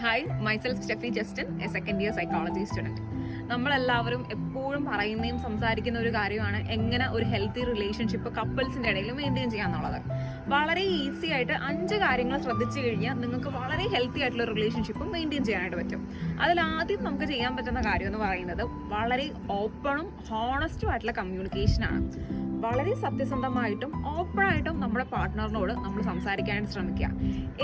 Hi, myself Steffi Justin, A second year psychology student. നമ്മളെല്ലാവരും എപ്പോഴും പറയുന്നതും സംസാരിക്കുന്ന ഒരു കാര്യമാണ് എങ്ങനെ ഒരു ഹെൽത്തി റിലേഷൻഷിപ്പ് കപ്പിൾസിൻ്റെ ഇടയിൽ മെയിൻറ്റെയിൻ ചെയ്യാന്നുള്ളത്. വളരെ ഈസി ആയിട്ട് 5 കാര്യങ്ങൾ ശ്രദ്ധിച്ചു കഴിഞ്ഞാൽ നിങ്ങൾക്ക് വളരെ ഹെൽത്തി ആയിട്ടുള്ള റിലേഷൻഷിപ്പ് മെയിൻറ്റെയിൻ ചെയ്യാനായിട്ട് പറ്റും. അതിലാദ്യം നമുക്ക് ചെയ്യാൻ പറ്റുന്ന കാര്യം എന്ന് പറയുന്നത് വളരെ ഓപ്പണും ഹോണസ്റ്റും ആയിട്ടുള്ള കമ്മ്യൂണിക്കേഷനാണ്. വളരെ സത്യസന്ധമായിട്ടും ഓപ്പണായിട്ടും നമ്മുടെ പാർട്ട്ണറിനോട് നമ്മൾ സംസാരിക്കാനായിട്ട് ശ്രമിക്കുക.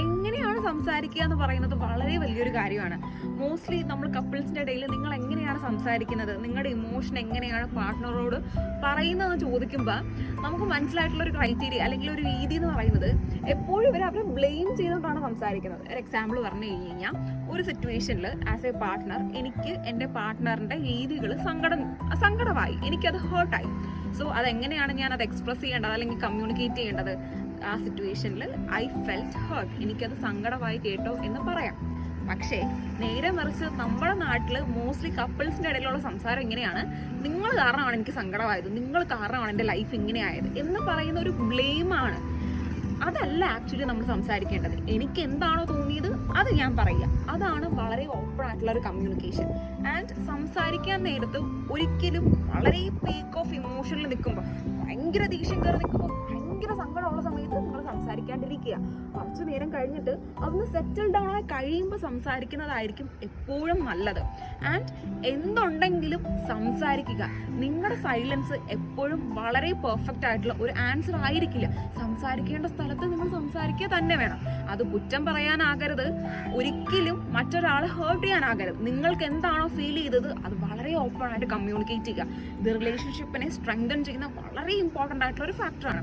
എങ്ങനെയാണ് സംസാരിക്കുക എന്ന് പറയുന്നത് വളരെ വലിയൊരു കാര്യമാണ്. മോസ്റ്റ്ലി നമ്മൾ കപ്പിൾസിൻ്റെ ഇടയിൽ നിങ്ങൾ എങ്ങനെയാണ് സംസാരിക്കുന്നത്, നിങ്ങളുടെ ഇമോഷൻ എങ്ങനെയാണ് പാർട്ട്ണറോട് പറയുന്നതെന്ന് ചോദിക്കുമ്പോൾ നമുക്ക് മനസ്സിലായിട്ടുള്ളൊരു ക്രൈറ്റീരിയ അല്ലെങ്കിൽ ഒരു രീതി എന്ന് പറയുന്നത് എപ്പോഴും അവരെ ബ്ലെയിം ചെയ്തുകൊണ്ടാണ് സംസാരിക്കുന്നത്. ഒരു എക്സാമ്പിൾ പറഞ്ഞു കഴിഞ്ഞാൽ ഒരു സിറ്റുവേഷനിൽ ആസ് എ പാർട്ട്ണർ എനിക്ക് എൻ്റെ പാർട്ട്ണറിൻ്റെ രീതികൾ സങ്കടമായി, എനിക്കത് ഹേർട്ടായി. സോ അതെങ്ങനെയാണ് ഞാൻ അത് എക്സ്പ്രസ് ചെയ്യേണ്ടത് അല്ലെങ്കിൽ കമ്മ്യൂണിക്കേറ്റ് ചെയ്യേണ്ടത്? ആ സിറ്റുവേഷനിൽ ഐ ഫെൽറ്റ് ഹേർട്ട്, എനിക്കത് സങ്കടമായി കേട്ടോ എന്ന് പറയാം. പക്ഷേ നേരെ മറിച്ച് നമ്മുടെ നാട്ടിൽ മോസ്റ്റ്ലി കപ്പിൾസിൻ്റെ ഇടയിലുള്ള സംസാരം ഇങ്ങനെയാണ്: നിങ്ങൾ കാരണമാണ് എനിക്ക് സങ്കടമായത്, നിങ്ങൾ കാരണമാണ് എൻ്റെ ലൈഫ് ഇങ്ങനെയായത് എന്ന് പറയുന്ന ഒരു ബ്ലെയിമാണ്. അതല്ല ആക്ച്വലി നമ്മൾ സംസാരിക്കേണ്ടത്. എനിക്ക് എന്താണോ തോന്നിയത് അത് ഞാൻ പറയുക. അതാണ് വളരെ ഓപ്പൺ ആയിട്ടുള്ള ഒരു കമ്മ്യൂണിക്കേഷൻ. ആൻഡ് സംസാരിക്കാൻ നേരത്ത് ഒരിക്കലും വളരെ പീക്ക് ഓഫ് ഇമോഷനിൽ നിൽക്കുമ്പോൾ, ഭയങ്കര ദേഷ്യം കയറി നിൽക്കുമ്പോൾ, ഭയങ്കര സങ്കടമുള്ള സമയത്ത് നിങ്ങൾ സംസാരിക്കാണ്ടിരിക്കുക. കുറച്ച് നേരം കഴിഞ്ഞിട്ട് അതൊന്ന് സെറ്റിൽ ഡൗൺ ആയി കഴിയുമ്പോൾ സംസാരിക്കുന്നതായിരിക്കും എപ്പോഴും നല്ലത്. ആൻഡ് എന്തുണ്ടെങ്കിലും സംസാരിക്കുക. നിങ്ങളുടെ സൈലൻസ് എപ്പോഴും വളരെ പെർഫെക്റ്റ് ആയിട്ടുള്ള ഒരു ആൻസർ ആയിരിക്കില്ല. സംസാരിക്കേണ്ട സ്ഥലത്ത് നിങ്ങൾ സംസാരിക്കുക തന്നെ വേണം. അത് കുറ്റം പറയാനാകരുത്, ഒരിക്കലും മറ്റൊരാളെ ഹേർട്ട് ചെയ്യാനാകരുത്. നിങ്ങൾക്ക് എന്താണോ ഫീൽ ചെയ്തത് അത് വളരെ ഓപ്പൺ ആയിട്ട് കമ്മ്യൂണിക്കേറ്റ് ചെയ്യുക. ഇത് റിലേഷൻഷിപ്പിനെ സ്ട്രെങ്തൻ ചെയ്യുന്ന വളരെ ഇമ്പോർട്ടൻ്റ് ആയിട്ടുള്ള ഒരു ഫാക്ടറാണ്.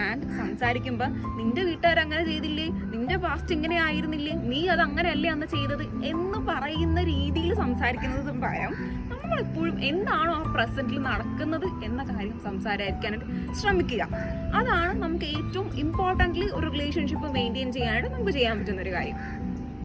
ആൻഡ് സംസാരിക്കുമ്പോൾ നിന്റെ വീട്ടുകാർ അങ്ങനെ ചെയ്തില്ലേ, നിന്റെ പാസ്റ്റ് ഇങ്ങനെ ആയിരുന്നില്ലേ, നീ അത് അങ്ങനെയല്ലേ അന്ന് ചെയ്തത് എന്ന് പറയുന്ന രീതിയിൽ സംസാരിക്കുന്നതിന് പകരം നമ്മളെപ്പോഴും എന്താണോ ആ പ്രസന്റിൽ നടക്കുന്നത് എന്ന കാര്യം സംസാരിക്കാനായിട്ട് ശ്രമിക്കുക. അതാണ് നമുക്ക് ഏറ്റവും ഇമ്പോർട്ടൻ്റ്ലി ഒരു റിലേഷൻഷിപ്പ് മെയിൻറ്റെയിൻ ചെയ്യാനായിട്ട് നമുക്ക് ചെയ്യാൻ പറ്റുന്ന ഒരു കാര്യം.